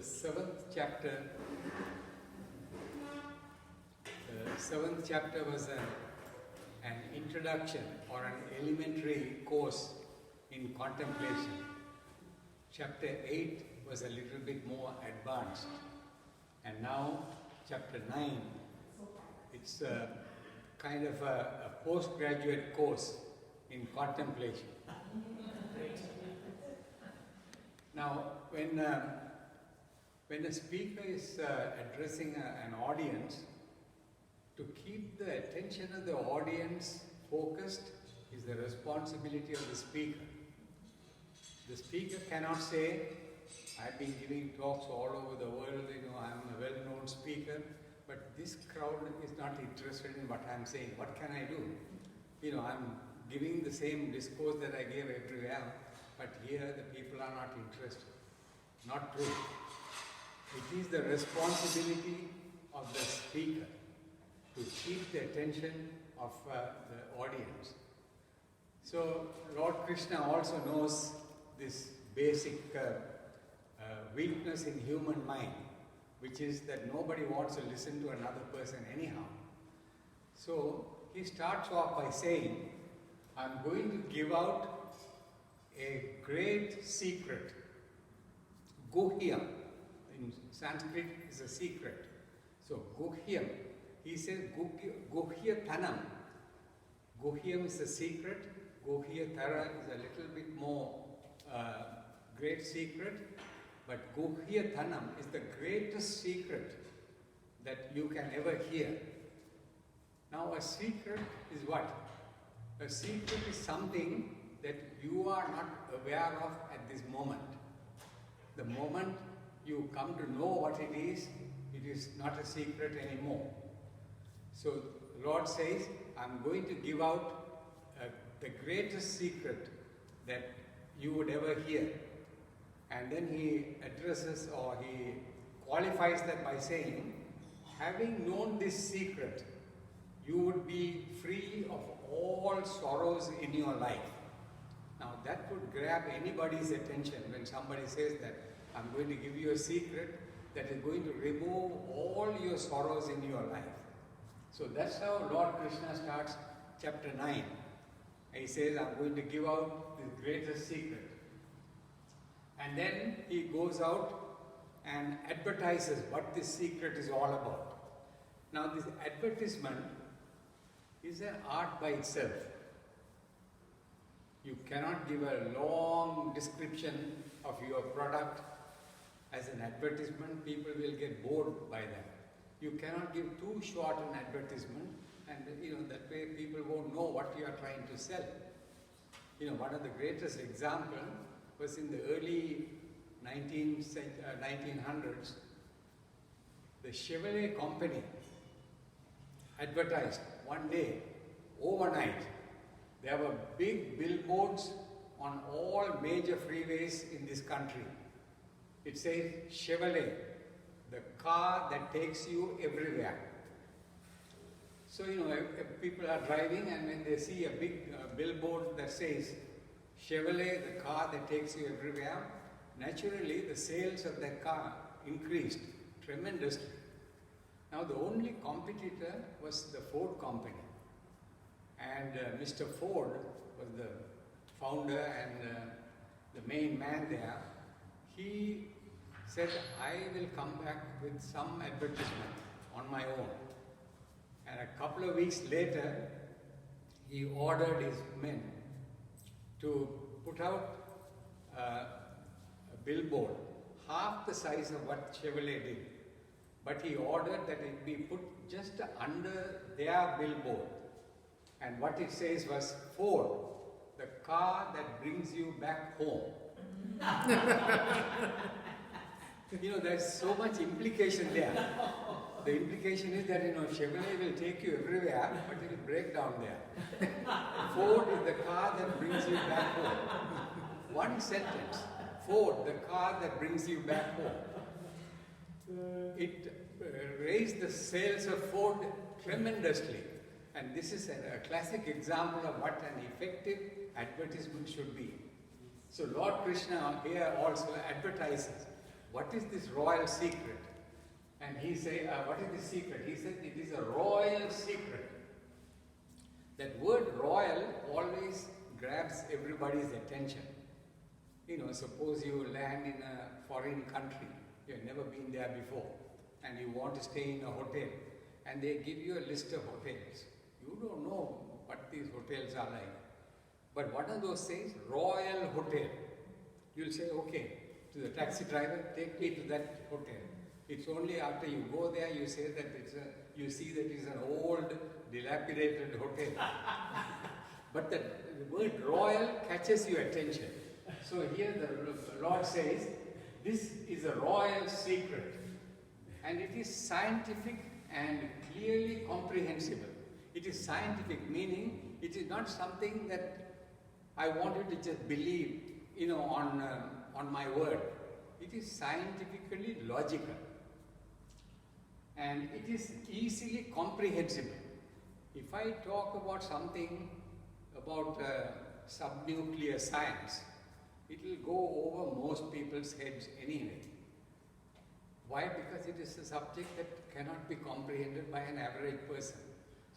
seventh chapter. The seventh chapter was an introduction or an elementary course in contemplation. Chapter 8 was a little bit more advanced. And now, chapter 9, it's a kind of a postgraduate course in contemplation. Now, when a speaker is addressing an audience, to keep the attention of the audience focused is the responsibility of the speaker. The speaker cannot say, I've been giving talks all over the world, I'm a well-known speaker, but this crowd is not interested in what I'm saying. What can I do? I'm giving the same discourse that I gave everywhere, but here the people are not interested. Not true. It is the responsibility of the speaker to keep the attention of the audience. So Lord Krishna also knows this basic weakness in human mind, which is that nobody wants to listen to another person anyhow. So he starts off by saying, I'm going to give out a great secret. Guhyam in Sanskrit is a secret. So Guhyam, he says Guhyatanam. Guhyam is a secret. Guhyatara is a little bit more great secret. But Guhyatanam is the greatest secret that you can ever hear. Now a secret is what? A secret is something that you are not aware of at this moment. The moment you come to know what it is not a secret anymore. So Lord says, I'm going to give out the greatest secret that you would ever hear. And then he addresses or he qualifies that by saying, having known this secret, you would be free of all sorrows in your life. Now that would grab anybody's attention when somebody says that I'm going to give you a secret that is going to remove all your sorrows in your life. So that's how Lord Krishna starts chapter 9. He says, I'm going to give out the greatest secret. And then he goes out and advertises what this secret is all about. Now this advertisement is an art by itself. You cannot give a long description of your product as an advertisement. People will get bored by that. You cannot give too short an advertisement, and that way people won't know what you are trying to sell. One of the greatest examples was in the early 1900s. The Chevrolet company advertised one day, overnight. There were big billboards on all major freeways in this country. It says, Chevrolet, the car that takes you everywhere. So, if people are driving and when they see a big billboard that says, Chevrolet, the car that takes you everywhere, naturally the sales of that car increased tremendously. Now the only competitor was the Ford company. And Mr. Ford was the founder and the main man there. He said, I will come back with some advertisement on my own. And a couple of weeks later, he ordered his men to put out a billboard, half the size of what Chevrolet did. But he ordered that it be put just under their billboard. And what it says was, Ford, the car that brings you back home. There's so much implication there. The implication is that, Chevrolet will take you everywhere, but it will break down there. Ford is the car that brings you back home. One sentence. Ford, the car that brings you back home. It raised the sales of Ford tremendously. And this is a classic example of what an effective advertisement should be. So Lord Krishna here also advertises what is this royal secret? And he said, what is the secret? He said, it is a royal secret. That word royal always grabs everybody's attention. You know, suppose you land in a foreign country, you've never been there before, and you want to stay in a hotel, and they give you a list of hotels. You don't know what these hotels are like. But one of those says, Royal Hotel. You'll say, okay, to the taxi driver, take me to that hotel. It's only after you go there, you say that you see that it's an old, dilapidated hotel. But the word royal catches your attention. So here the Lord says, this is a royal secret. And it is scientific and clearly comprehensible. It is scientific, meaning it is not something that I want you to just believe, you know, on my word. It is scientifically logical. And it is easily comprehensible. If I talk about something about subnuclear science, it will go over most people's heads anyway. Why? Because it is a subject that cannot be comprehended by an average person.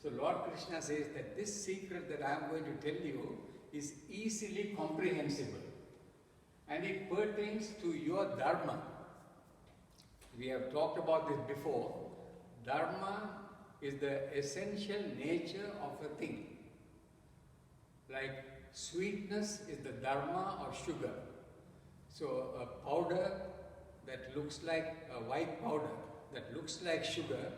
So Lord Krishna says that this secret that I am going to tell you is easily comprehensible. And it pertains to your dharma. We have talked about this before. Dharma is the essential nature of a thing. Like sweetness is the dharma of sugar. So a powder that looks like a white powder, that looks like sugar,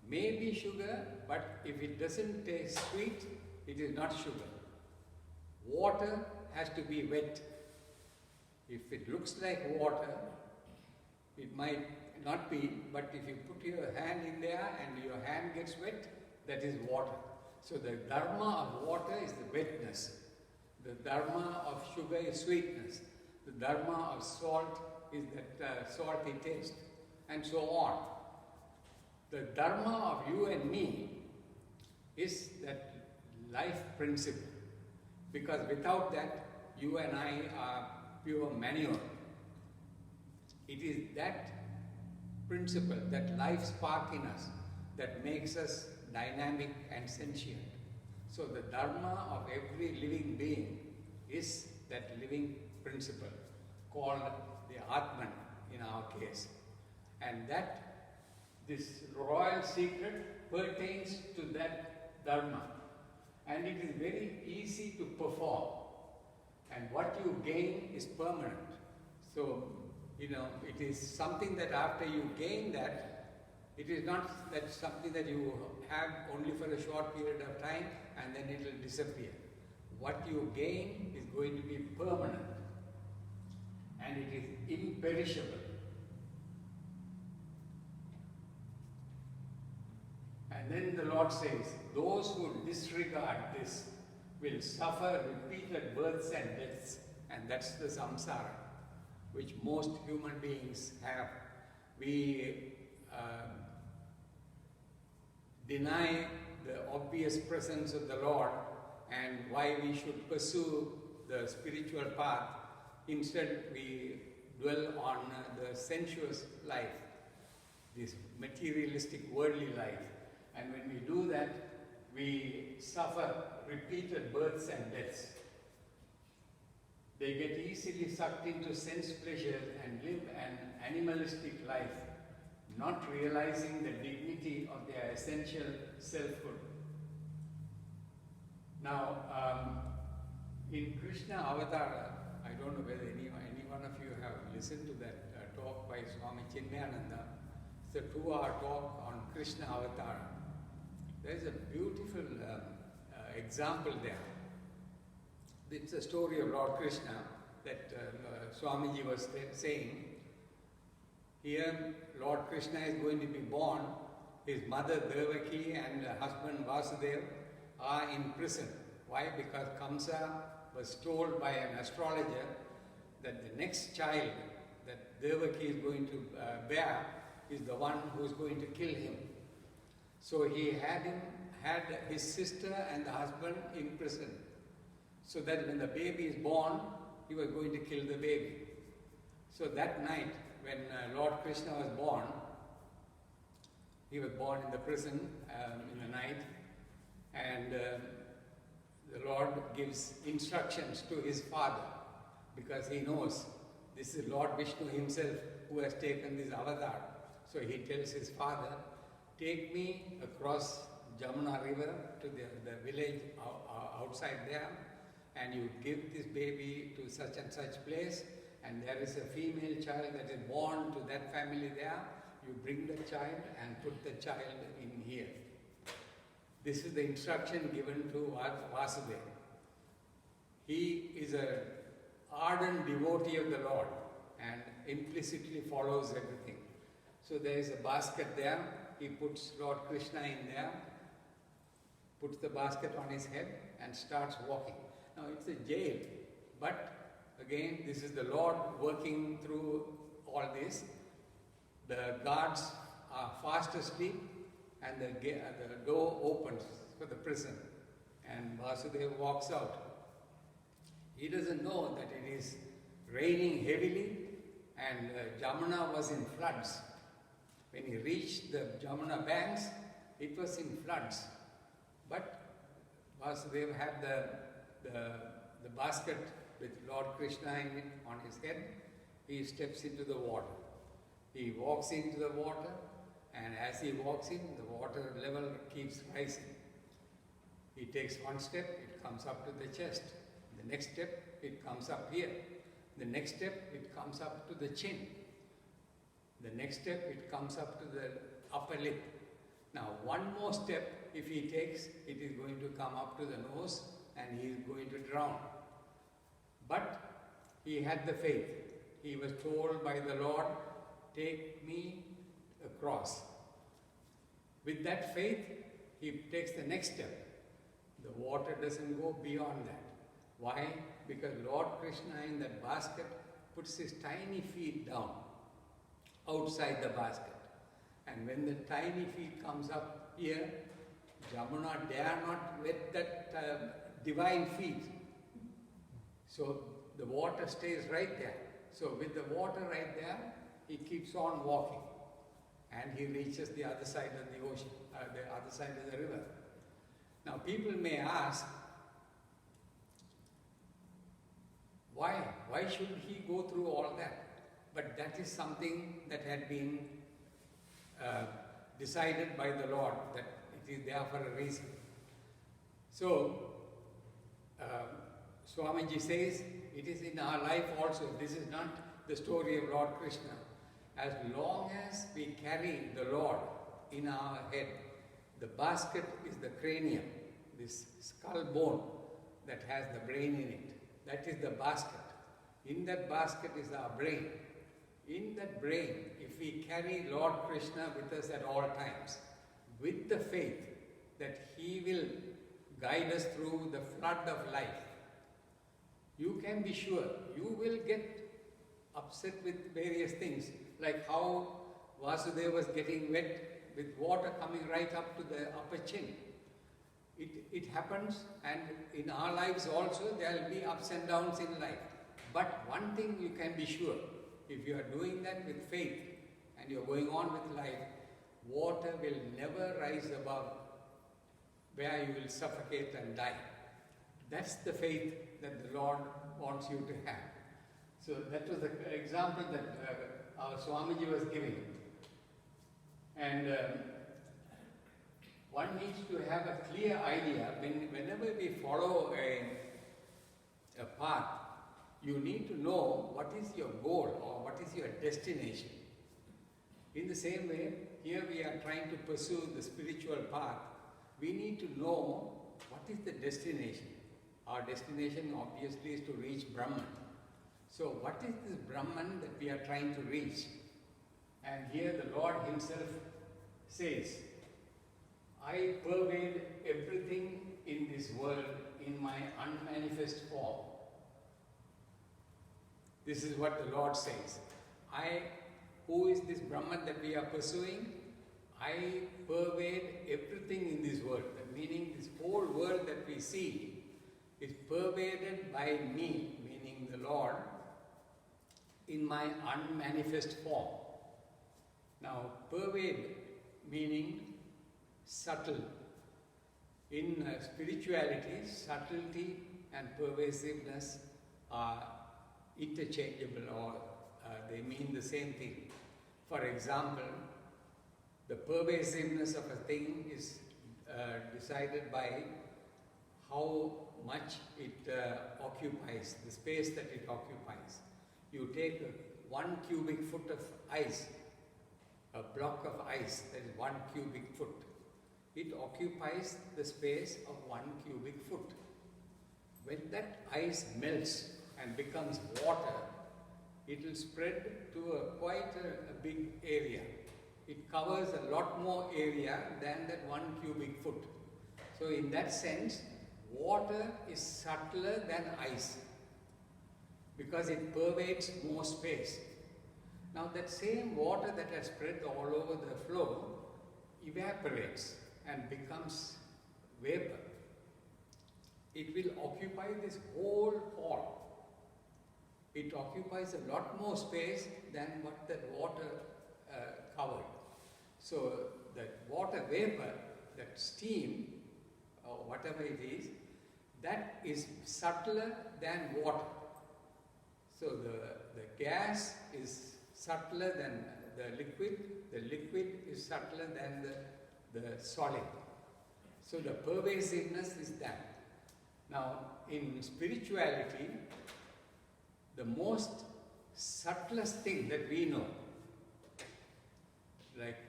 may be sugar, but if it doesn't taste sweet, it is not sugar. Water has to be wet. If it looks like water, it might not be, but if you put your hand in there and your hand gets wet, that is water. So the dharma of water is the wetness. The dharma of sugar is sweetness. The dharma of salt is that salty taste, and so on. The dharma of you and me is that life principle, because without that, you and I are pure manure. It is that principle, that life spark in us, that makes us dynamic and sentient. So the dharma of every living being is that living principle called the Atman in our case. And that, this royal secret pertains to that dharma. And it is very easy to perform. And what you gain is permanent. So, you know, it is something that after you gain that, it is not that something that you have only for a short period of time and then it will disappear. What you gain is going to be permanent. And it is imperishable. And then the Lord says, those who disregard this will suffer repeated births and deaths. And that's the samsara, which most human beings have. We deny the obvious presence of the Lord and why we should pursue the spiritual path. Instead, we dwell on the sensuous life, this materialistic, worldly life. And when we do that, we suffer repeated births and deaths. They get easily sucked into sense pleasures and live an animalistic life, not realizing the dignity of their essential selfhood. Now, in Krishna Avatara, I don't know whether any one of you have listened to that talk by Swami Chinmayananda. It's a 2-hour talk on Krishna Avatara. There is a beautiful example there. It's a story of Lord Krishna that Swamiji was saying. Here, Lord Krishna is going to be born. His mother Devaki and husband Vasudeva are in prison. Why? Because Kamsa was told by an astrologer that the next child that Devaki is going to bear is the one who is going to kill him. So he had his sister and the husband in prison, so that when the baby is born, he was going to kill the baby. So that night, when Lord Krishna was born, he was born in the prison in the night, and the Lord gives instructions to his father, because he knows this is Lord Vishnu himself who has taken this avatar. So he tells his father, take me across Jamuna river to the village outside there, and you give this baby to such and such place, and there is a female child that is born to that family there. You bring the child and put the child in here. This is the instruction given to Vasudeva. He is an ardent devotee of the Lord and implicitly follows everything. So there is a basket there. He puts Lord Krishna in there, puts the basket on his head and starts walking. Now it's a jail, but again, this is the Lord working through all this. The guards are fast asleep, and the door opens for the prison, and Vasudeva walks out. He doesn't know that it is raining heavily, and Jamuna was in floods. When he reached the Jamuna banks, it was in floods. But Vasudeva had the basket with Lord Krishna in it on his head. He steps into the water. He walks into the water, and as he walks in, the water level keeps rising. He takes one step, it comes up to the chest. The next step, it comes up here. The next step, it comes up to the chin. The next step, it comes up to the upper lip. Now, one more step, if he takes, it is going to come up to the nose, and he is going to drown. But he had the faith. He was told by the Lord, take me across. With that faith, he takes the next step. The water doesn't go beyond that. Why? Because Lord Krishna in that basket puts his tiny feet down outside the basket. And when the tiny feet comes up here, Jamuna dare not wet that divine feet. So the water stays right there. So with the water right there, he keeps on walking, and he reaches the other side of the ocean, the other side of the river. Now people may ask, why? Why should he go through all that? But that is something that had been decided by the Lord, that it is there for a reason. So, Swamiji says, it is in our life also. This is not the story of Lord Krishna. As long as we carry the Lord in our head, the basket is the cranium, this skull bone that has the brain in it. That is the basket. In that basket is our brain. In that brain, if we carry Lord Krishna with us at all times, with the faith that he will guide us through the flood of life, you can be sure you will get upset with various things, like how Vasudeva was getting wet with water coming right up to the upper chin. It happens, and in our lives also there will be ups and downs in life. But one thing you can be sure, if you are doing that with faith and you are going on with life, water will never rise above where you will suffocate and die. That's the faith that the Lord wants you to have. So that was the example that our Swamiji was giving. And one needs to have a clear idea. Whenever we follow a path, you need to know what is your goal or what is your destination. In the same way, here we are trying to pursue the spiritual path. We need to know what is the destination. Our destination obviously is to reach Brahman. So what is this Brahman that we are trying to reach? And here the Lord himself says, I pervade everything in this world in my unmanifest form. This is what the Lord says. Who is this Brahman that we are pursuing? I pervade everything in this world. Meaning this whole world that we see is pervaded by me, meaning the Lord, in my unmanifest form. Now, pervade meaning subtle. In spirituality, subtlety and pervasiveness are interchangeable, or they mean the same thing. For example, the pervasiveness of a thing is decided by how much it occupies, the space that it occupies. You take 1 cubic foot of ice, a block of ice, that is 1 cubic foot. It occupies the space of 1 cubic foot. When that ice melts and becomes water, it will spread to quite a big area. It covers a lot more area than that 1 cubic foot. So in that sense, water is subtler than ice because it pervades more space. Now that same water that has spread all over the floor evaporates and becomes vapor. It will occupy this whole hall. It occupies a lot more space than what that water covered. So that water vapor, that steam, or whatever it is, that is subtler than water. So the gas is subtler than the liquid is subtler than the solid. So the pervasiveness is that. Now in spirituality, the most subtlest thing that we know, like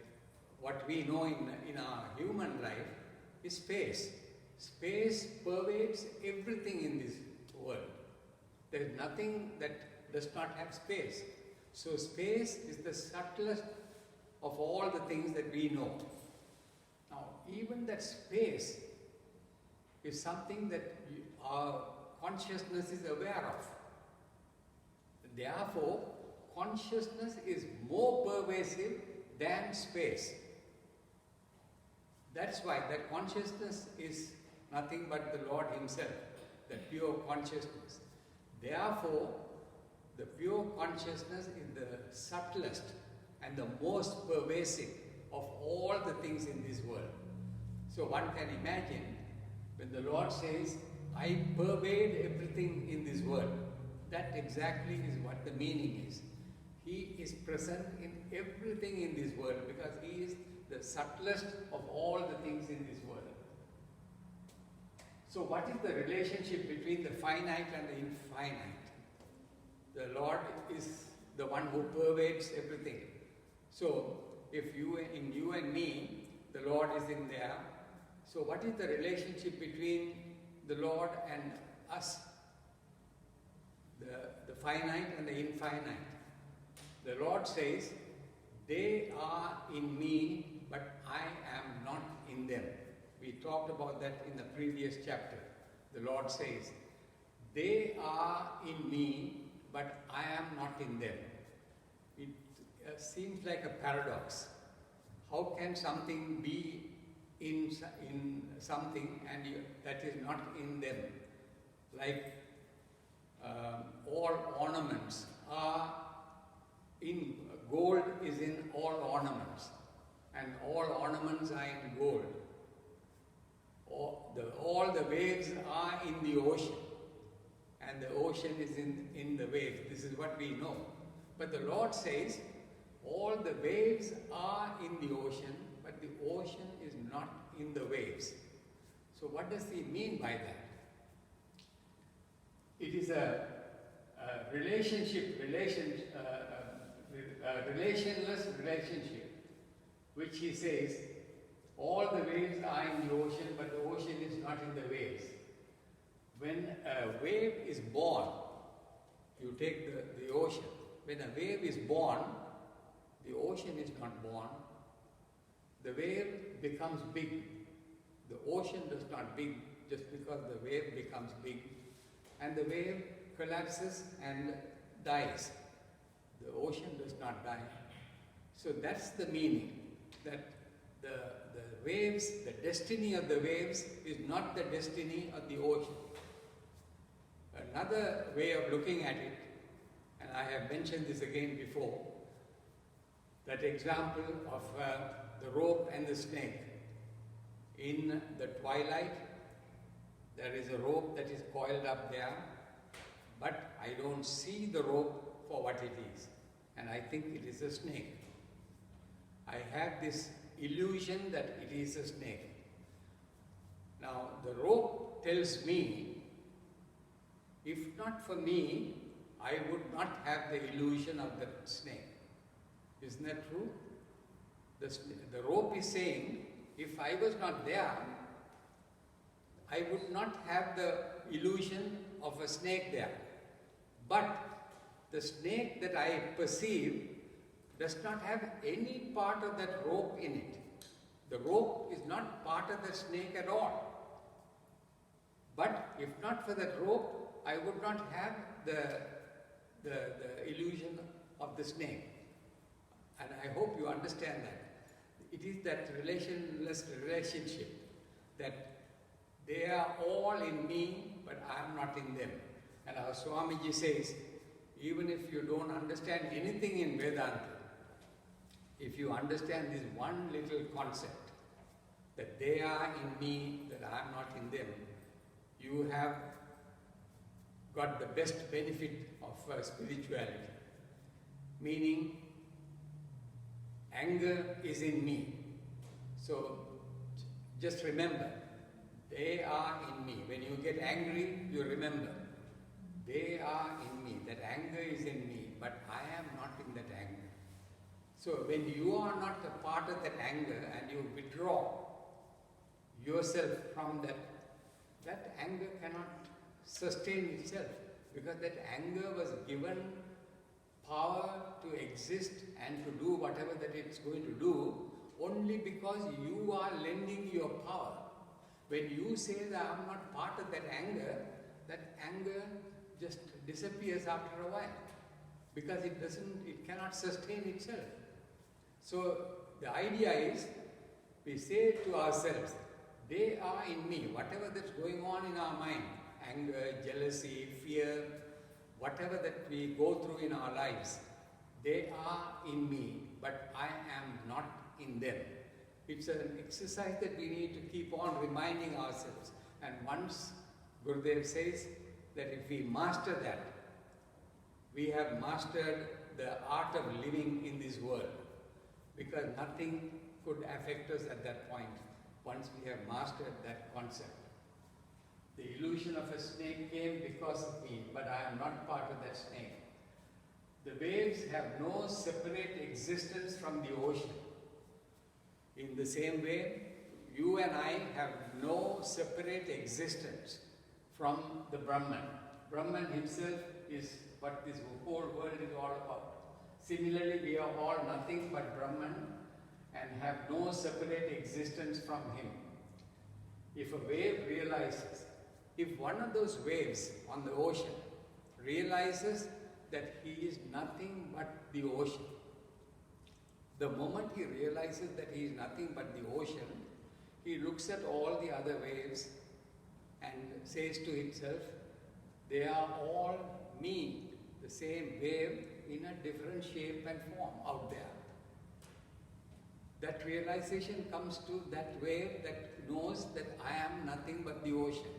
what we know in our human life, is space. Space pervades everything in this world. There is nothing that does not have space. So space is the subtlest of all the things that we know. Now, even that space is something that our consciousness is aware of. Therefore, consciousness is more pervasive than space. That's why that consciousness is nothing but the Lord Himself, the pure consciousness. Therefore, the pure consciousness is the subtlest and the most pervasive of all the things in this world. So one can imagine when the Lord says, I pervade everything in this world, that exactly is what the meaning is. He is present in everything in this world because He is the subtlest of all the things in this world. So what is the relationship between the finite and the infinite? The Lord is the one who pervades everything. So if in you and me, the Lord is in there. So what is the relationship between the Lord and us? The finite and the infinite. The Lord says, they are in me, but I am not in them. We talked about that in the previous chapter. The Lord says, they are in me, but I am not in them. It seems like a paradox. How can something be in something and that is not in them? Like all ornaments are in gold is in all ornaments, and all ornaments are in gold. All the waves are in the ocean, and the ocean is in the waves. This is what we know. But the Lord says, all the waves are in the ocean, but the ocean is not in the waves. So what does He mean by that? It is a relationless relationship, which He says, all the waves are in the ocean, but the ocean is not in the waves. When a wave is born, you take the ocean. When a wave is born, the ocean is not born. The wave becomes big. The ocean does not big just because the wave becomes big. And the wave collapses and dies. The ocean does not die. So that's the meaning, that the waves, the destiny of the waves is not the destiny of the ocean. Another way of looking at it, and I have mentioned this again before, that example of the rope and the snake. In the twilight, there is a rope that is coiled up there, but I don't see the rope for what it is, and I think it is a snake. I have this illusion that it is a snake. Now, the rope tells me, if not for me, I would not have the illusion of the snake. Isn't that true? The rope is saying, if I was not there, I would not have the illusion of a snake there. But the snake that I perceive does not have any part of that rope in it. The rope is not part of the snake at all. But if not for that rope, I would not have the illusion of the snake. And I hope you understand that. It is that relationless relationship, that they are all in me, but I am not in them. And our Swamiji says, even if you don't understand anything in Vedanta, if you understand this one little concept, that they are in me, that I am not in them, you have got the best benefit of spirituality. Meaning, anger is in me. So, just remember, they are in me. When you get angry, you remember, they are in me. That anger is in me, but I am not in that anger. So, when you are not a part of that anger and you withdraw yourself from that, that anger cannot sustain itself, because that anger was given power to exist and to do whatever that it's going to do only because you are lending your power. When you say that I'm not part of that anger just disappears after a while, because it cannot sustain itself. So the idea is, we say to ourselves, they are in me. Whatever that's going on in our mind, anger, jealousy, fear, whatever that we go through in our lives, they are in me, but I am not in them. It's an exercise that we need to keep on reminding ourselves. And once Gurudev says that if we master that, we have mastered the art of living in this world, because nothing could affect us at that point once we have mastered that concept. The illusion of a snake came because of me, but I am not part of that snake. The waves have no separate existence from the ocean. In the same way, you and I have no separate existence from the Brahman. Brahman himself is what this whole world is all about. Similarly, we are all nothing but Brahman and have no separate existence from him. If a wave realizes, if one of those waves on the ocean realizes that he is nothing but the ocean, the moment he realizes that he is nothing but the ocean, he looks at all the other waves and says to himself, they are all me, the same wave in a different shape and form out there. That realization comes to that wave that knows that I am nothing but the ocean.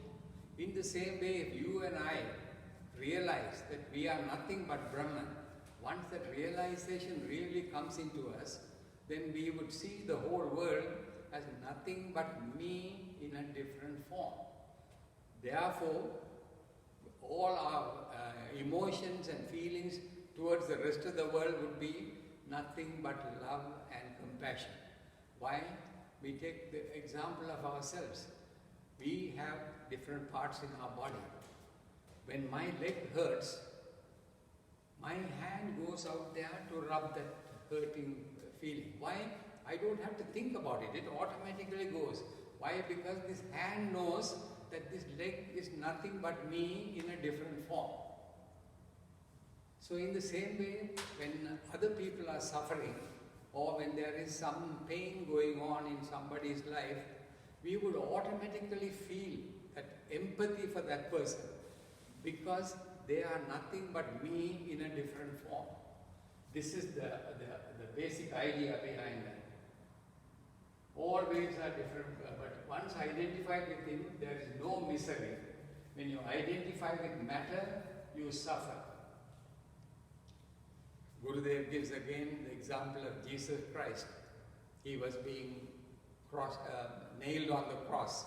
In the same way, if you and I realize that we are nothing but Brahman, once that realization really comes into us, then we would see the whole world as nothing but me in a different form. Therefore, all our emotions and feelings towards the rest of the world would be nothing but love and compassion. Why? We take the example of ourselves. We have different parts in our body. When my leg hurts, my hand goes out there to rub that hurting feeling. Why? I don't have to think about it. It automatically goes. Why? Because this hand knows that this leg is nothing but me in a different form. So in the same way, when other people are suffering, or when there is some pain going on in somebody's life, we would automatically feel that empathy for that person, because they are nothing but me in a different form. This is the basic idea behind that. All ways are different, but once identified with Him, there is no misery. When you identify with matter, you suffer. Gurudev gives again the example of Jesus Christ. He was being nailed on the cross.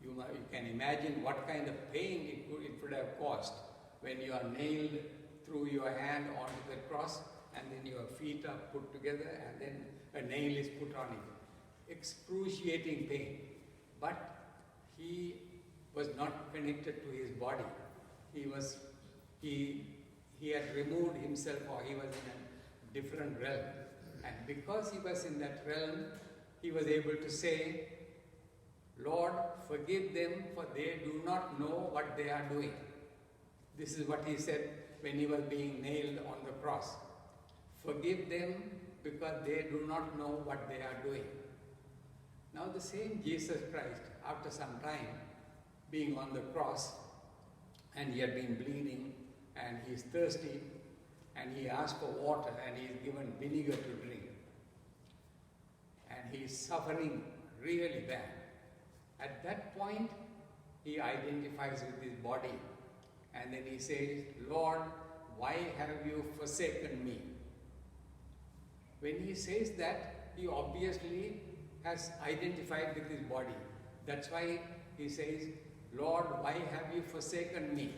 You can imagine what kind of pain it would have caused when you are nailed through your hand onto the cross, and then your feet are put together, and then a nail is put on it. Excruciating pain. But He was not connected to His body. He had removed Himself, or He was in a different realm. And because He was in that realm, He was able to say, Lord, forgive them, for they do not know what they are doing. This is what He said when He was being nailed on the cross. Forgive them because they do not know what they are doing. Now the same Jesus Christ, after some time being on the cross, and He had been bleeding, and He is thirsty, and He asked for water, and He is given vinegar to drink. And He is suffering really bad. At that point, He identifies with His body, and then He says, Lord, why have you forsaken me? When He says that, He obviously has identified with His body. That's why He says, Lord, why have you forsaken me?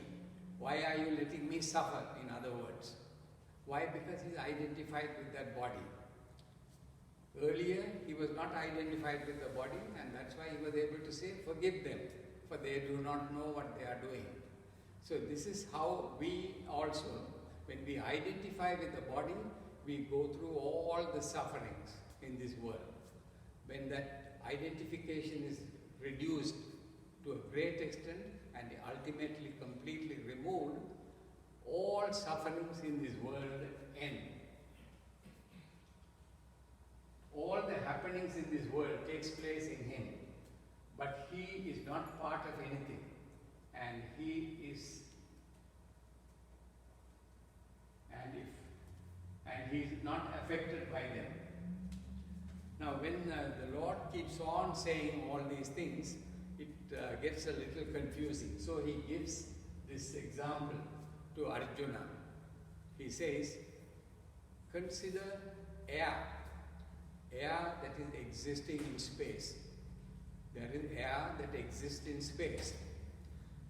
Why are you letting me suffer, in other words? Why? Because He's identified with that body. Earlier, He was not identified with the body, and that's why He was able to say, forgive them, for they do not know what they are doing. So this is how we also, when we identify with the body, we go through all the sufferings in this world. When that identification is reduced to a great extent and ultimately completely removed, all sufferings in this world end. All the happenings in this world takes place in Him, but He is not part of anything, and He is, and He is not affected by them. Now, when the Lord keeps on saying all these things, it gets a little confusing. So He gives this example to Arjuna. He says, consider air that is existing in space. There is air that exists in space.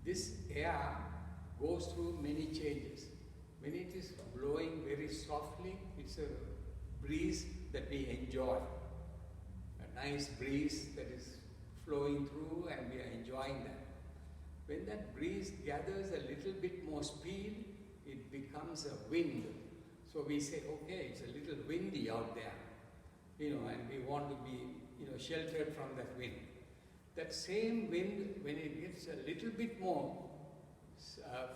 This air goes through many changes. When it is blowing very softly, it's a breeze that we enjoy. A nice breeze that is flowing through, and we are enjoying that. When that breeze gathers a little bit more speed, it becomes a wind. So we say, okay, it's a little windy out there, and we want to be, sheltered from that wind. That same wind, when it gets a little bit more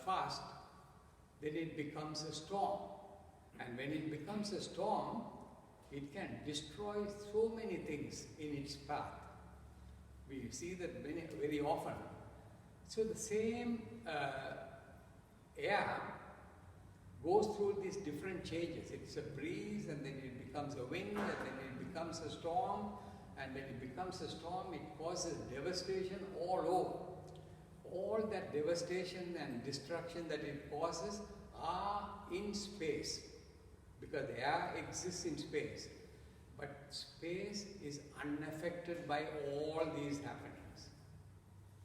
fast, then it becomes a storm. And when it becomes a storm, it can destroy so many things in its path. We see that very often. So the same air goes through these different changes. It's a breeze, and then it becomes a wind, and then it becomes a storm, and when it becomes a storm, it causes devastation all over. All that devastation and destruction that it causes are in space, because the air exists in space. But space is unaffected by all these happenings.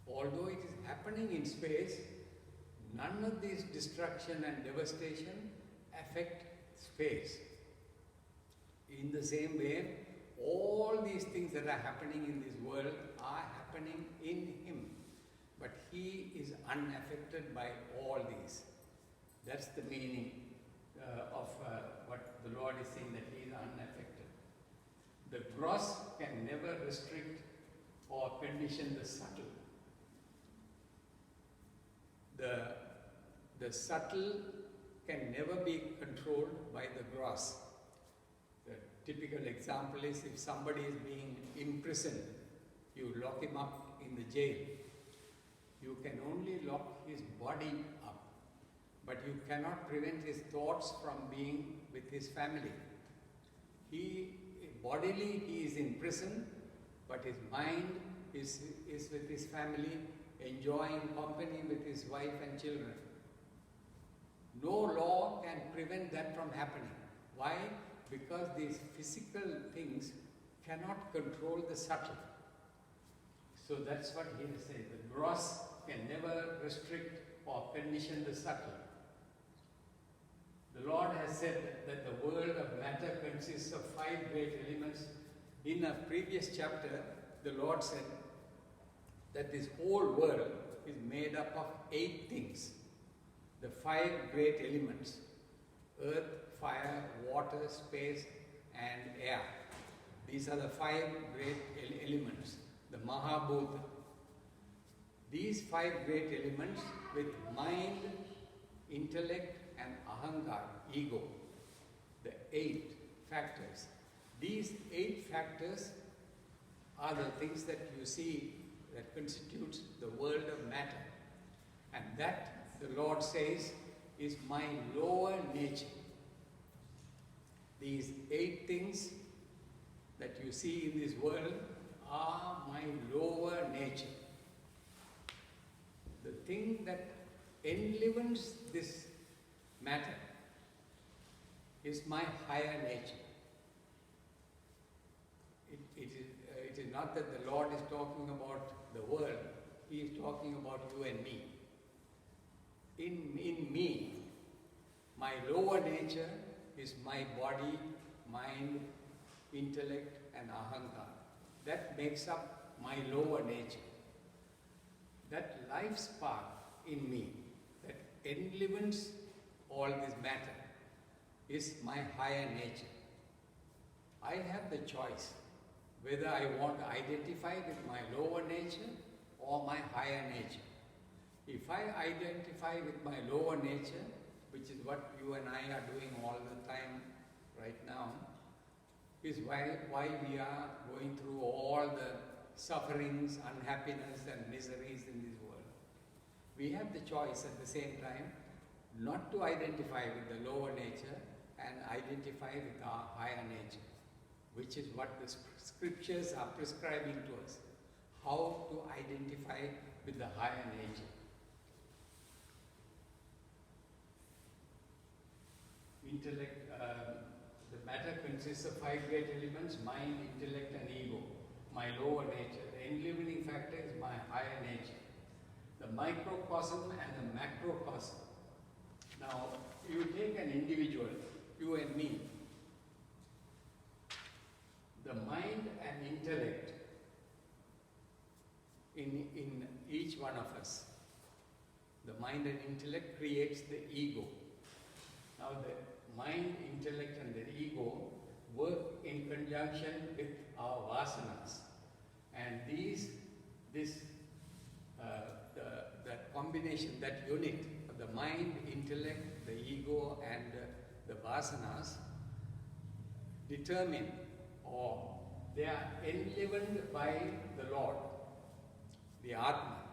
Although it is happening in space, none of these destruction and devastation affect space. In the same way, all these things that are happening in this world are happening in Him. But He is unaffected by all these. That's the meaning of what the Lord is saying, that He is unaffected. The gross can never restrict or condition the subtle. The subtle can never be controlled by the gross. The typical example is, if somebody is being imprisoned, you lock him up in the jail. You can only lock his body up. but you cannot prevent his thoughts from being with his family. Bodily he is in prison, but his mind is with his family, enjoying company with his wife and children. No law can prevent that from happening. Why? Because these physical things cannot control the subtle. So that's what he is saying. The gross can never restrict or condition the subtle. The Lord has said that the world of matter consists of 5 great elements. In a previous chapter, the Lord said that this whole world is made up of 8 things. The 5 great elements: earth, fire, water, space, and air. These are the 5 great elements, the Mahabhuta. These 5 great elements with mind, intellect, and ahankar, ego, the 8 factors. These 8 factors are the things that you see that constitutes the world of matter. And that, the Lord says, is my lower nature. These 8 things that you see in this world are my lower nature. The thing that enlivens this matter is my higher nature. It is not that the Lord is talking about the world, He is talking about you and me. In me, my lower nature is my body, mind, intellect, and ahankar. That makes up my lower nature. That life spark in me that enlivens all this matter is my higher nature. I have the choice whether I want to identify with my lower nature or my higher nature. If I identify with my lower nature, which is what you and I are doing all the time right now, is why we are going through all the sufferings, unhappiness, and miseries in this world. We have the choice at the same time not to identify with the lower nature and identify with our higher nature, which is what the scriptures are prescribing to us, how to identify with the higher nature. Intellect, the matter consists of 5 great elements: mind, intellect, and ego. My lower nature. The enlivening factor is my higher nature. The microcosm and the macrocosm. Now, you take an individual, you and me. The mind and intellect in each one of us. The mind and intellect creates the ego. Now, the mind, intellect, and the ego work in conjunction with our vasanas, and that combination, that unit of the mind, intellect, the ego, and the vasanas determine, or they are enlivened by the Lord, the Atman.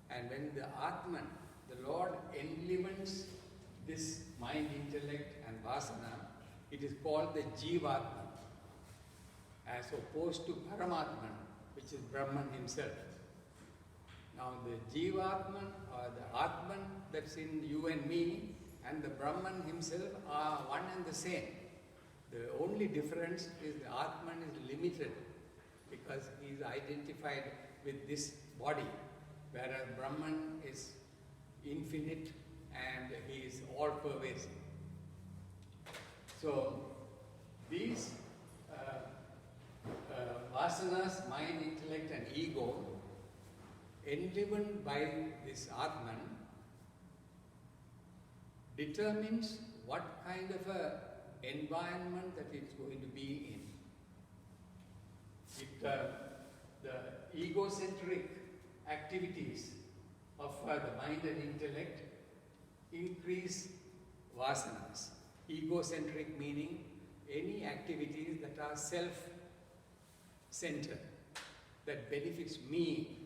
And when the Atman, the Lord, enlivens this mind, intellect, and vasana, it is called the Jivatman, as opposed to Paramatman, which is Brahman himself. Now the Jivatman, or the Atman that's in you and me, and the Brahman himself are one and the same. The only difference is the Atman is limited because he is identified with this body, whereas Brahman is infinite and he is all pervasive. So these vasanas, mind, intellect, and ego, enlivened by this Atman, determines what kind of a environment that it's going to be in. The egocentric activities of the mind and intellect increase vasanas. Egocentric meaning any activities that are self-centered, that benefits me,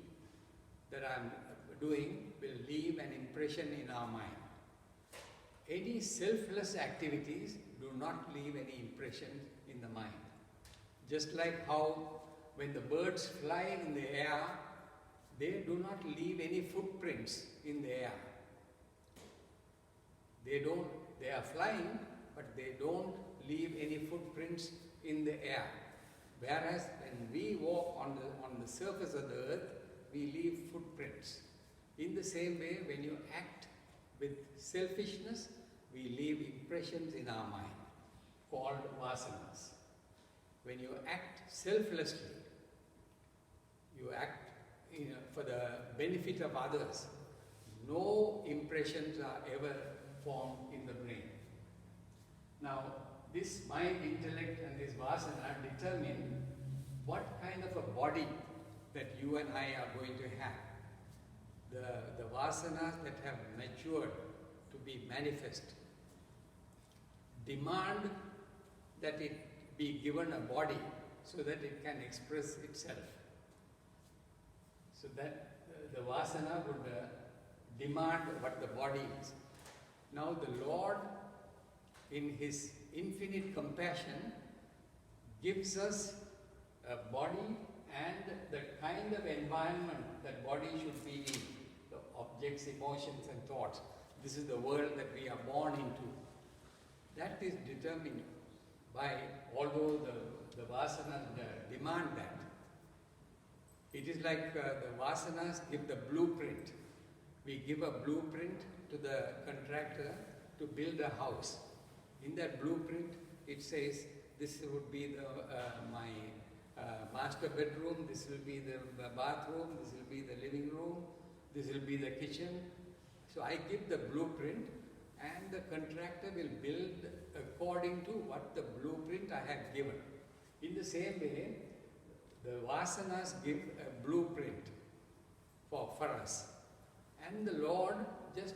that I'm doing, will leave an impression in our mind. any selfless activities do not leave any impression in the mind. Just like how when the birds fly in the air, they do not leave any footprints in the air. They are flying, but they don't leave any footprints in the air. Whereas when we walk on the surface of the earth, we leave footprints. In the same way, when you act with selfishness, we leave impressions in our mind, called vasanas. When you act selflessly, you act for the benefit of others, no impressions are ever formed in the brain. Now, this mind, intellect and this vasana determine what kind of a body that you and I are going to have. The vasanas that have matured to be manifest demand that it be given a body so that it can express itself. So that the vasana would demand what the body is. Now the Lord, in His infinite compassion, gives us a body and the kind of environment that body should be in, the objects, emotions and thoughts. This is the world that we are born into. That is determined by, although the vasanas demand that. It is like the vasanas give the blueprint. We give a blueprint to the contractor to build a house. In that blueprint, it says, this would be my master bedroom, this will be the bathroom, this will be the living room, this will be the kitchen. So I give the blueprint and the contractor will build according to what the blueprint I have given. In the same way, the vasanas give a blueprint for us. And the Lord just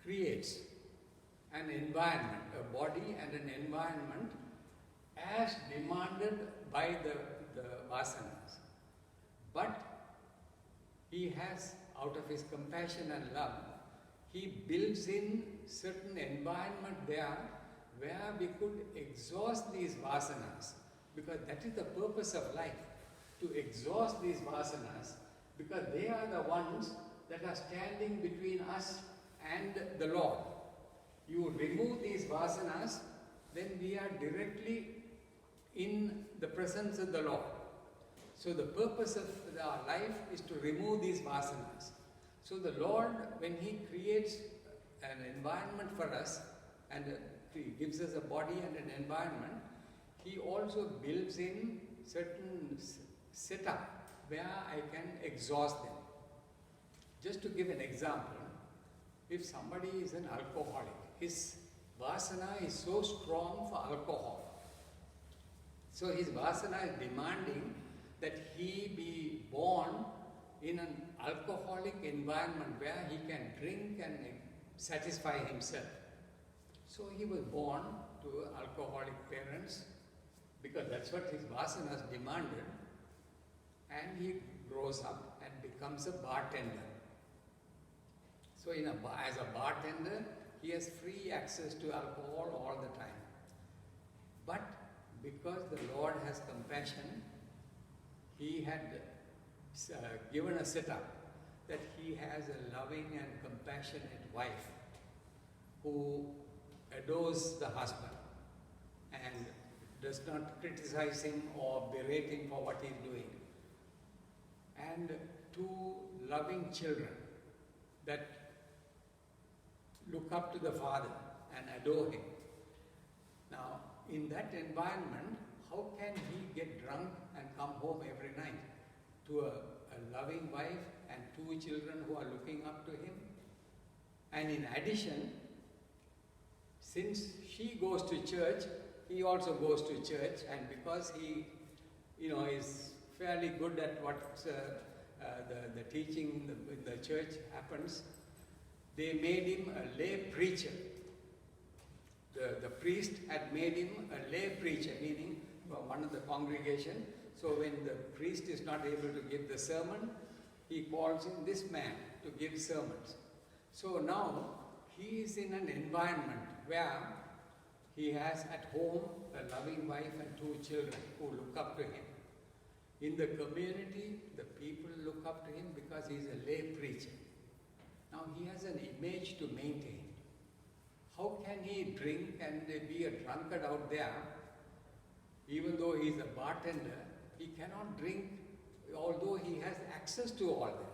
creates an environment, a body and an environment as demanded by the vasanas. But He has, out of His compassion and love, He builds in certain environment there where we could exhaust these vasanas, because that is the purpose of life, to exhaust these vasanas, because they are the ones that are standing between us and the Lord. You remove these vasanas, then we are directly in the presence of the Lord. So the purpose of our life is to remove these vasanas. So the Lord, when He creates an environment for us and He gives us a body and an environment, He also builds in certain setup where I can exhaust them. Just to give an example, if somebody is an alcoholic, his vasana is so strong for alcohol. So his vasana is demanding that he be born in an alcoholic environment where he can drink and satisfy himself. So he was born to alcoholic parents because that's what his vasanas demanded, and he grows up and becomes a bartender. So as a bartender, he has free access to alcohol all the time. But because the Lord has compassion, He had given a setup that He has a loving and compassionate wife who adores the husband and does not criticize him or berate him for what he is doing. And two loving children that look up to the father and adore him. Now, in that environment, how can he get drunk and come home every night to a loving wife and two children who are looking up to him? And in addition, since she goes to church, he also goes to church, and because he, is fairly good at what the teaching in the church happens, they made him a lay preacher. The priest had made him a lay preacher, meaning one of the congregation. So when the priest is not able to give the sermon, he calls in this man to give sermons. So now he is in an environment where he has at home a loving wife and 2 children who look up to him. In the community, the people look up to him because he is a lay preacher. Now he has an image to maintain. How can he drink and be a drunkard out there, even though he is a bartender? He cannot drink, although he has access to all that.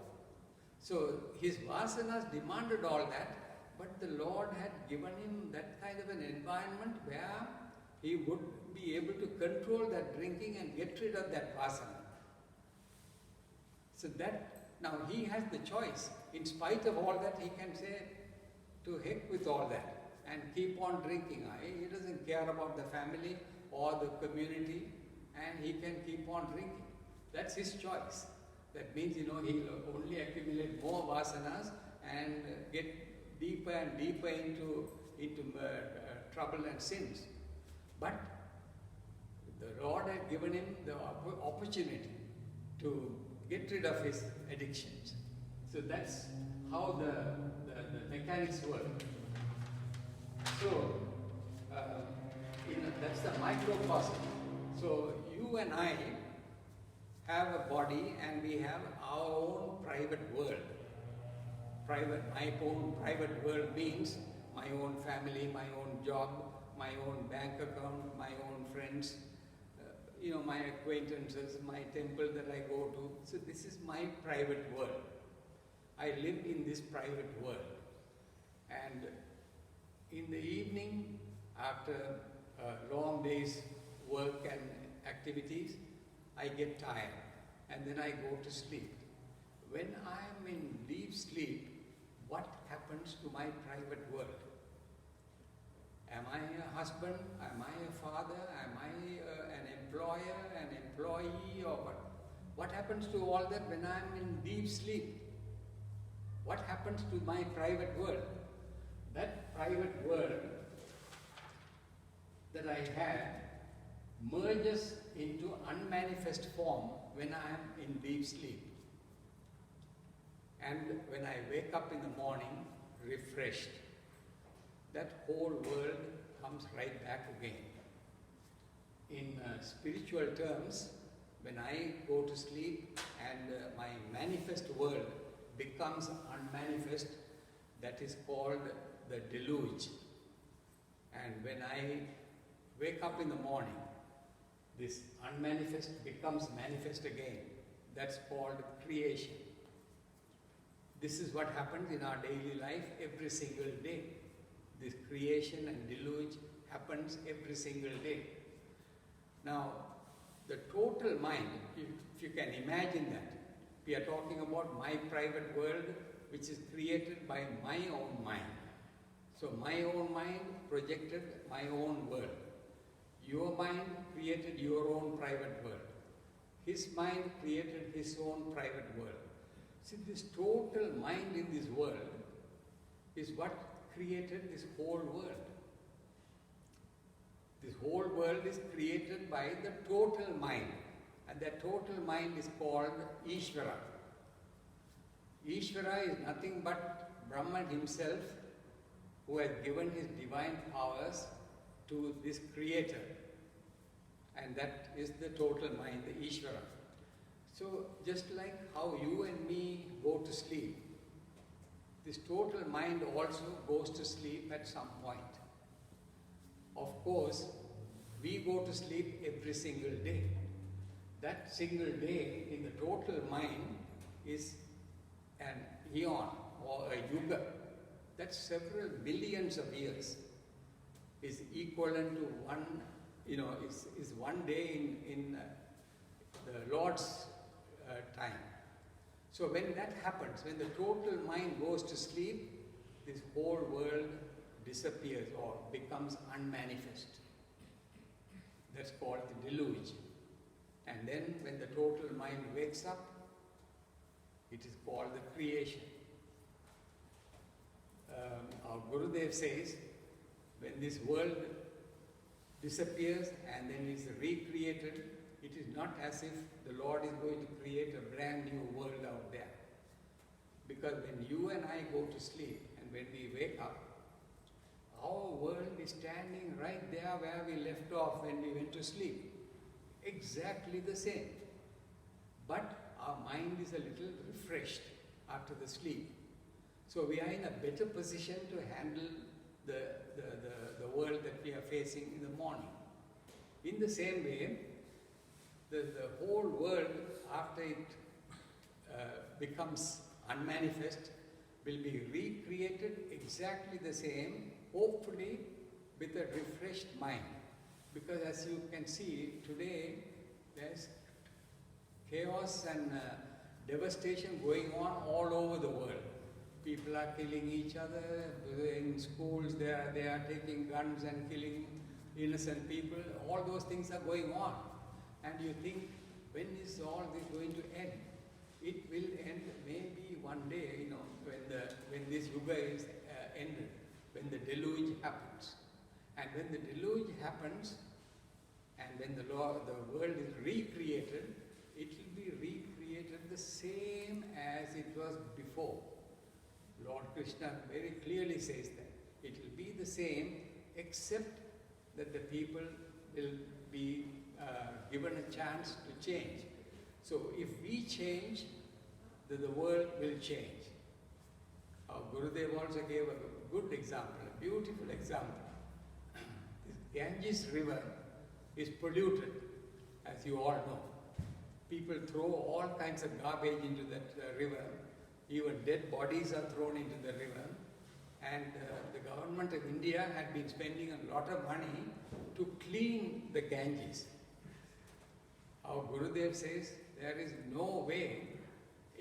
So his vasanas demanded all that, but the Lord had given him that kind of an environment where he would be able to control that drinking and get rid of that vasana. So that, now he has the choice. In spite of all that, he can say, to heck with all that, and keep on drinking. He doesn't care about the family or the community, and he can keep on drinking. That's his choice. That means, he'll only accumulate more vasanas and get deeper and deeper into trouble and sins. But the Lord had given him the opportunity to get rid of his addictions. So that's how the mechanics work. So that's the microcosm. So you and I have a body and we have our own private world. My own private world means my own family, my own job, my own bank account, my own friends, my acquaintances, my temple that I go to. So this is my private world. I live in this private world. And in the evening, after a long day's work and activities, I get tired and then I go to sleep. When I am in deep sleep, what happens to my private world? Am I a husband? Am I a father? Am I an employer, an employee, or what? What happens to all that when I am in deep sleep? What happens to my private world? That private world that I had merges into unmanifest form when I am in deep sleep. And when I wake up in the morning, refreshed, that whole world comes right back again. In spiritual terms, when I go to sleep and my manifest world becomes unmanifest, that is called the deluge. And when I wake up in the morning, this unmanifest becomes manifest again. That's called creation. This is what happens in our daily life every single day. This creation and deluge happens every single day. Now, the total mind, if you can imagine that, we are talking about my private world, which is created by my own mind. So my own mind projected my own world. Your mind created your own private world. His mind created his own private world. See, this total mind in this world is what created this whole world. This whole world is created by the total mind, and that total mind is called Ishvara. Ishvara is nothing but Brahman himself, who has given his divine powers to this creator, and that is the total mind, the Ishvara. So just like how you and me go to sleep, this total mind also goes to sleep at some point. Of course, we go to sleep every single day. That single day in the total mind is an eon or a yuga. That's several billions of years. Is equivalent to one, is one day in the Lord's time. So when that happens, when the total mind goes to sleep, this whole world disappears or becomes unmanifest. That's called the deluge. And then when the total mind wakes up, it is called the creation. Our Gurudev says, when this world disappears and then is recreated, it is not as if the Lord is going to create a brand new world out there. Because when you and I go to sleep and when we wake up, our world is standing right there where we left off when we went to sleep. Exactly the same. But our mind is a little refreshed after the sleep. So we are in a better position to handle the world that we are facing in the morning. In the same way, the whole world, after it becomes unmanifest, will be recreated exactly the same, hopefully with a refreshed mind. Because as you can see, today there's chaos and devastation going on all over the world. People are killing each other. In schools, they are taking guns and killing innocent people. All those things are going on. And you think, when is all this going to end? It will end maybe one day, when this yuga is ended, when the deluge happens. And when the deluge happens, and when the world is recreated, it will be recreated the same as it was before. Lord Krishna very clearly says that. It will be the same, except that the people will be given a chance to change. So if we change, then the world will change. Our Gurudev also gave a good example, a beautiful example. This Ganges river is polluted, as you all know. People throw all kinds of garbage into that river. Even dead bodies are thrown into the river. And the government of India had been spending a lot of money to clean the Ganges. Our Gurudev says there is no way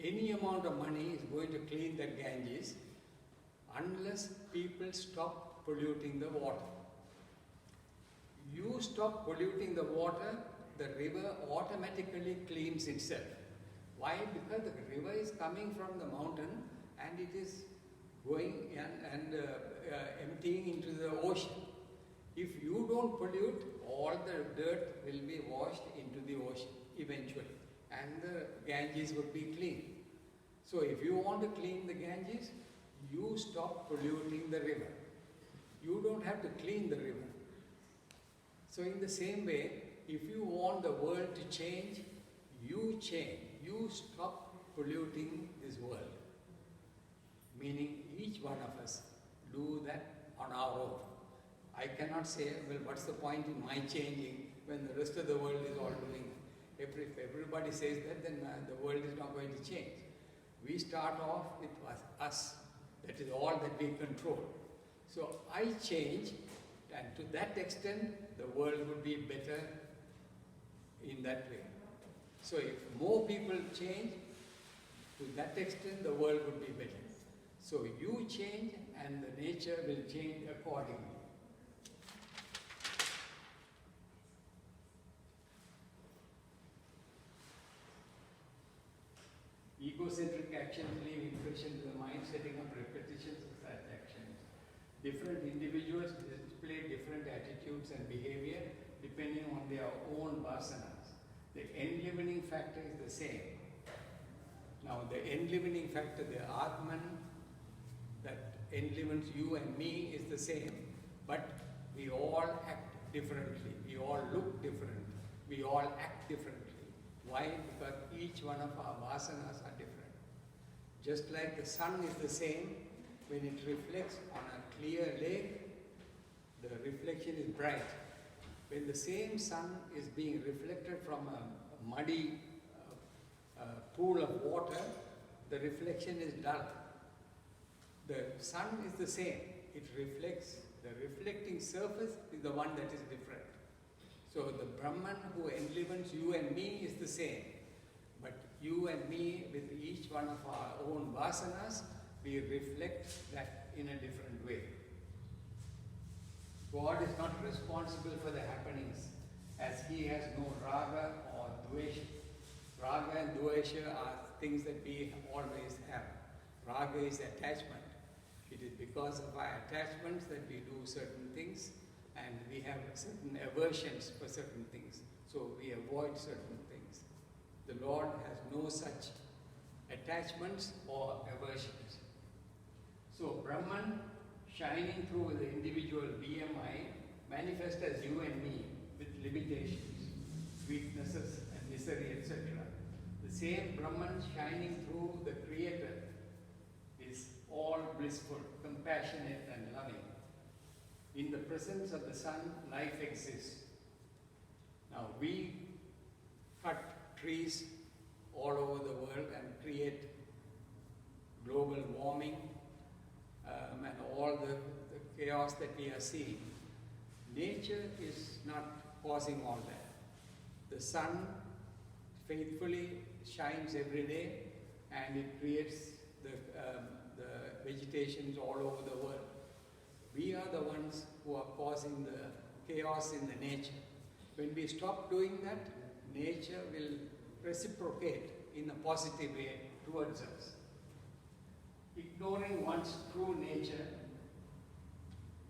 any amount of money is going to clean the Ganges unless people stop polluting the water. You stop polluting the water, the river automatically cleans itself. Why? Because the river is coming from the mountain and it is going and emptying into the ocean. If you don't pollute, all the dirt will be washed into the ocean eventually, and the Ganges would be clean. So if you want to clean the Ganges, you stop polluting the river. You don't have to clean the river. So in the same way, if you want the world to change, you change. You stop polluting this world. Meaning each one of us do that on our own. I cannot say, well, what's the point in my changing when the rest of the world is all doing it? If everybody says that, then the world is not going to change. We start off with us. That is all that we control. So I change, and to that extent, the world would be better in that way. So if more people change, to that extent, the world would be better. So you change, and the nature will change accordingly. Egocentric actions leave impression to the mind, setting up repetitions of such actions. Different individuals display different attitudes and behavior depending on their own vasanas. The enlivening factor is the same. Now the enlivening factor, the Atman that enlivens you and me is the same, but we all act differently, we all look different, we all act differently. Why? Because each one of our vasanas are different. Just like the sun is the same, when it reflects on a clear lake, the reflection is bright. When the same sun is being reflected from a muddy pool of water, the reflection is dull. The sun is the same. It reflects. The reflecting surface is the one that is different. So the Brahman who enlivens you and me is the same. But you and me, with each one of our own vasanas, we reflect that in a different way. God is not responsible for the happenings, as He has no raga or dvesha. Raga and dvesha are things that we always have. Raga is attachment. It is because of our attachments that we do certain things, and we have certain aversions for certain things. So we avoid certain things. The Lord has no such attachments or aversions. So Brahman shining through the individual BMI, manifest as you and me with limitations, weaknesses and misery, etc. The same Brahman shining through the Creator is all blissful, compassionate and loving. In the presence of the sun, life exists. Now we cut trees all over the world and create global warming and all the chaos that we are seeing. Nature is not causing all that. The sun faithfully shines every day and it creates the vegetations all over the world. We are the ones who are causing the chaos in the nature. When we stop doing that, nature will reciprocate in a positive way towards us. Ignoring one's true nature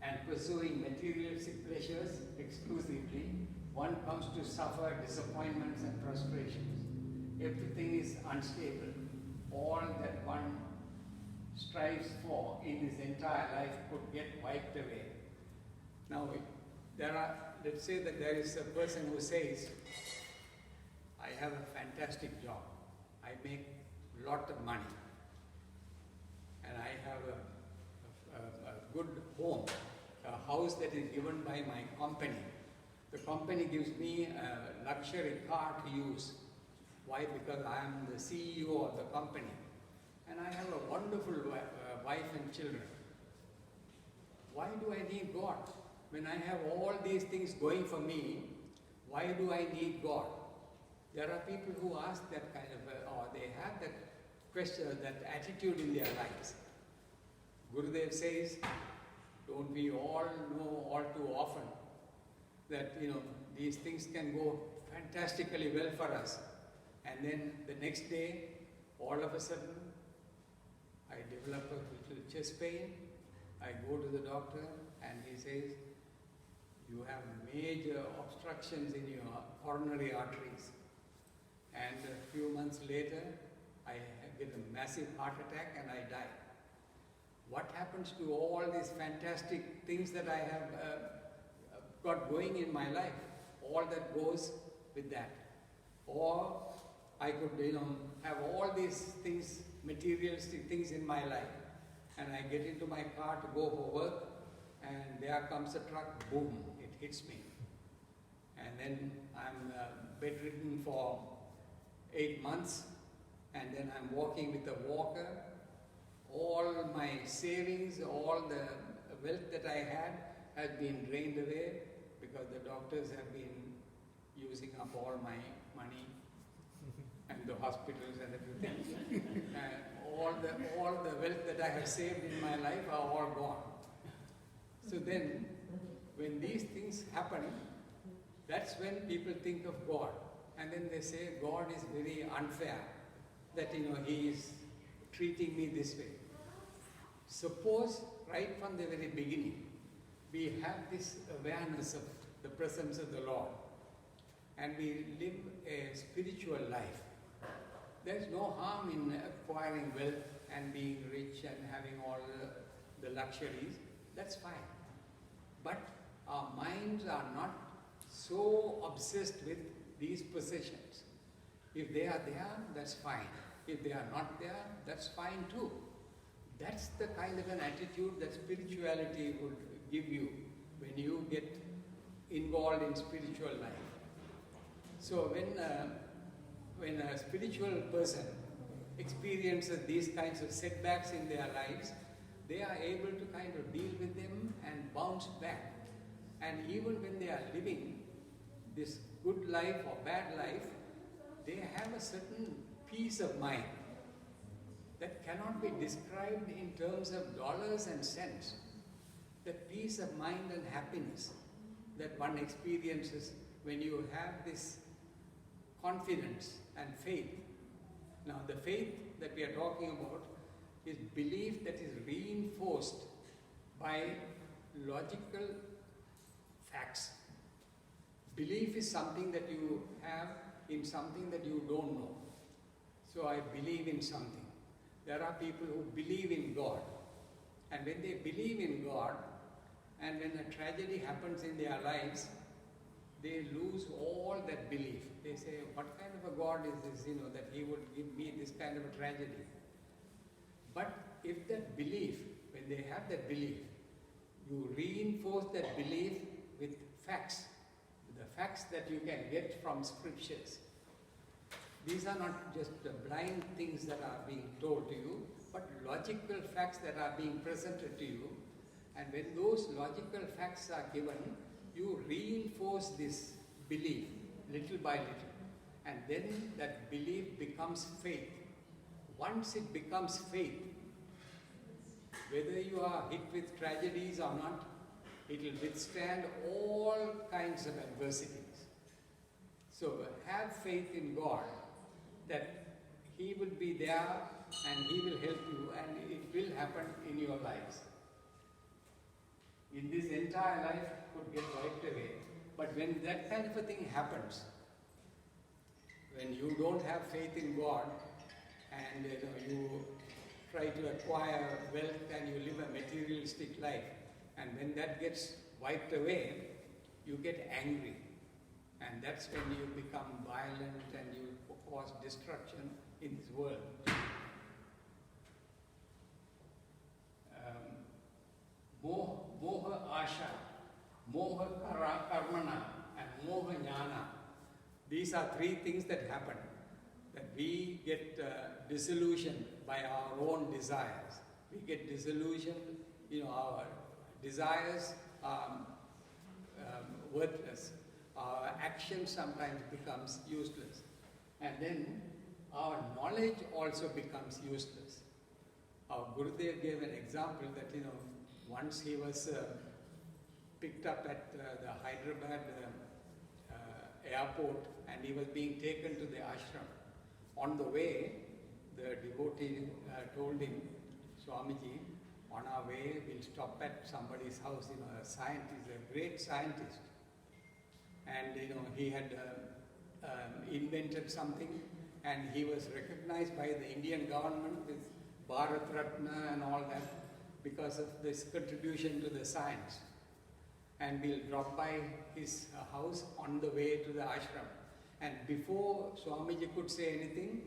and pursuing materialistic pleasures exclusively, one comes to suffer disappointments and frustrations. Everything is unstable. All that one strives for in his entire life could get wiped away. Now, let's say that there is a person who says, I have a fantastic job, I make a lot of money, and I have a good home, a house that is given by my company. The company gives me a luxury car to use. Why? Because I am the CEO of the company. And I have a wonderful wife and children. Why do I need God? When I have all these things going for me, why do I need God? There are people who ask that kind of, or they have that question, that attitude in their lives. Gurudev says, don't we all know all too often that, these things can go fantastically well for us. And then the next day, all of a sudden, I develop a little chest pain. I go to the doctor and he says, you have major obstructions in your coronary arteries. And a few months later, I get a massive heart attack and I die. What happens to all these fantastic things that I have got going in my life? All that goes with that. Or I could, have all these things, materialistic things in my life, and I get into my car to go for work, and there comes a truck, boom, it hits me. And then I'm bedridden for 8 months, and then I'm walking with a walker. All my savings, all the wealth that I had has been drained away because the doctors have been using up all my money and the hospitals and everything. And all the wealth that I have saved in my life are all gone. So then, when these things happen, that's when people think of God. And then they say, God is very unfair, that He is treating me this way. Suppose, right from the very beginning, we have this awareness of the presence of the Lord, and we live a spiritual life. There's no harm in acquiring wealth and being rich and having all the luxuries. That's fine. But our minds are not so obsessed with these possessions. If they are there, that's fine. If they are not there, that's fine too. That's the kind of an attitude that spirituality would give you when you get involved in spiritual life. So when a spiritual person experiences these kinds of setbacks in their lives, they are able to kind of deal with them and bounce back. And even when they are living this good life or bad life, they have a certain peace of mind that cannot be described in terms of dollars and cents. That peace of mind and happiness that one experiences when you have this confidence and faith. Now, the faith that we are talking about is belief that is reinforced by logical facts. Belief is something that you have in something that you don't know. So I believe in something. There are people who believe in God. And when they believe in God, and when a tragedy happens in their lives, they lose all that belief. They say, what kind of a God is this, that he would give me this kind of a tragedy? But if that belief, when they have that belief, you reinforce that belief with facts, the facts that you can get from scriptures. These are not just blind things that are being told to you, but logical facts that are being presented to you. And when those logical facts are given, you reinforce this belief little by little. And then that belief becomes faith. Once it becomes faith, whether you are hit with tragedies or not, it will withstand all kinds of adversities. So have faith in God that He will be there and He will help you, and it will happen in your lives. In this entire life could get wiped away, but when that kind of a thing happens, when you don't have faith in God and you try to acquire wealth and you live a materialistic life, and when that gets wiped away, you get angry. And that's when you become violent and you cause destruction in this world. Moha Asha, Moha Karmana, and Moha Jnana. These are three things that happen. That we get disillusioned by our own desires. We get disillusioned, our desires are worthless. Our action sometimes becomes useless. And then our knowledge also becomes useless. Our Gurudev gave an example that, once he was picked up at the Hyderabad airport and he was being taken to the ashram. On the way, the devotee told him, Swamiji, on our way we'll stop at somebody's house, a scientist, a great scientist. And he had invented something, and he was recognized by the Indian government with Bharat Ratna and all that because of this contribution to the science. And we'll drop by his house on the way to the ashram. And before Swamiji could say anything,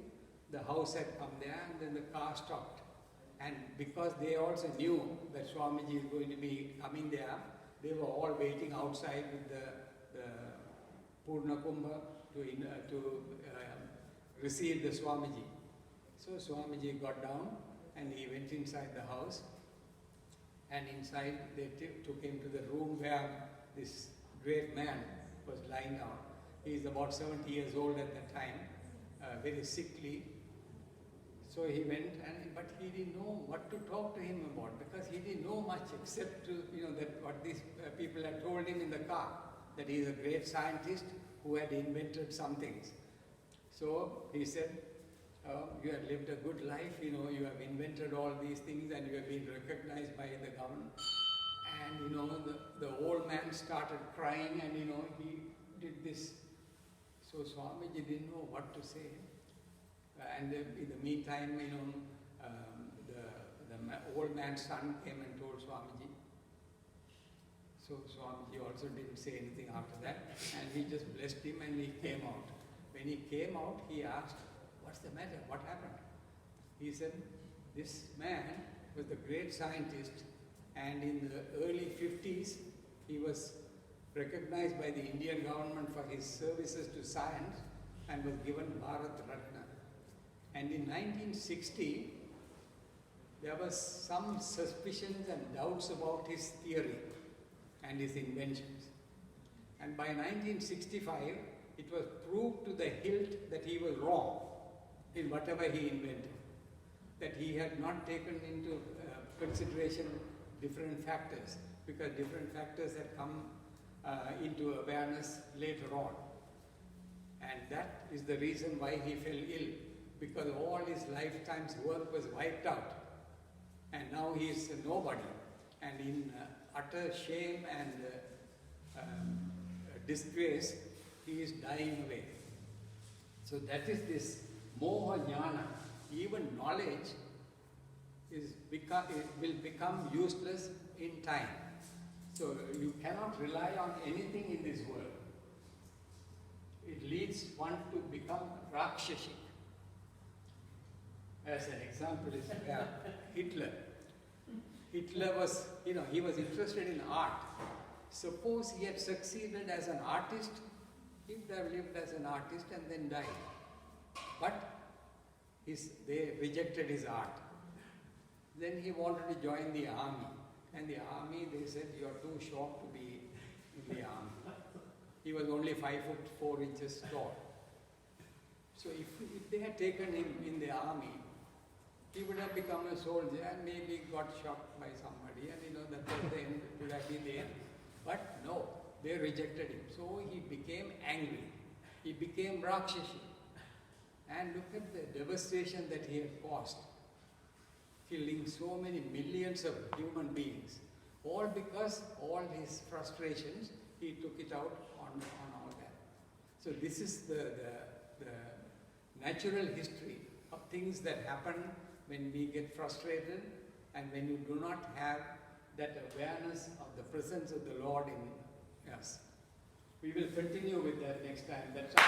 the house had come there and then the car stopped. And because they also knew that Swamiji is going to be coming there, they were all waiting outside with the Purna Kumbha to receive the Swamiji. So Swamiji got down and he went inside the house, and inside they took him to the room where this great man was lying down. He is about 70 years old at that time, very sickly. So he went, but he didn't know what to talk to him about, because he didn't know much except that what these people had told him in the car, that he is a great scientist who had invented some things. So he said, you have lived a good life, you have invented all these things and you have been recognized by the government. And the old man started crying and he did this. So Swamiji didn't know what to say. And in the meantime, the old man's son came and told Swamiji. So Swamiji also didn't say anything after that, and he just blessed him and he came out. When he came out, he asked, what's the matter? What happened? He said, this man was the great scientist, and in the early 50s, he was recognized by the Indian government for his services to science and was given Bharat Ratna. And in 1960, there was some suspicions and doubts about his theory and his inventions. And by 1965, it was proved to the hilt that he was wrong in whatever he invented, that he had not taken into consideration different factors, because different factors had come into awareness later on. And that is the reason why he fell ill, because all his lifetime's work was wiped out. And now he is nobody. And in utter shame and disgrace, he is dying away. So that is this moha jnana. Even knowledge it will become useless in time. So you cannot rely on anything in this world. It leads one to become Rakshasic. As an example is Hitler. Hitler was, he was interested in art. Suppose he had succeeded as an artist, he would have lived as an artist and then died. But they rejected his art. Then he wanted to join the army. And the army, they said, you are too short to be in the army. He was only 5'4" tall. So if they had taken him in the army, he would have become a soldier and maybe got shot by somebody, and that was the end, would have been the end. But no, they rejected him. So he became angry. He became Rakshasi. And look at the devastation that he had caused, killing so many millions of human beings. All because all his frustrations, he took it out on all that. So this is the natural history of things that happen when we get frustrated and when you do not have that awareness of the presence of the Lord in us. We will continue with that next time. That's all.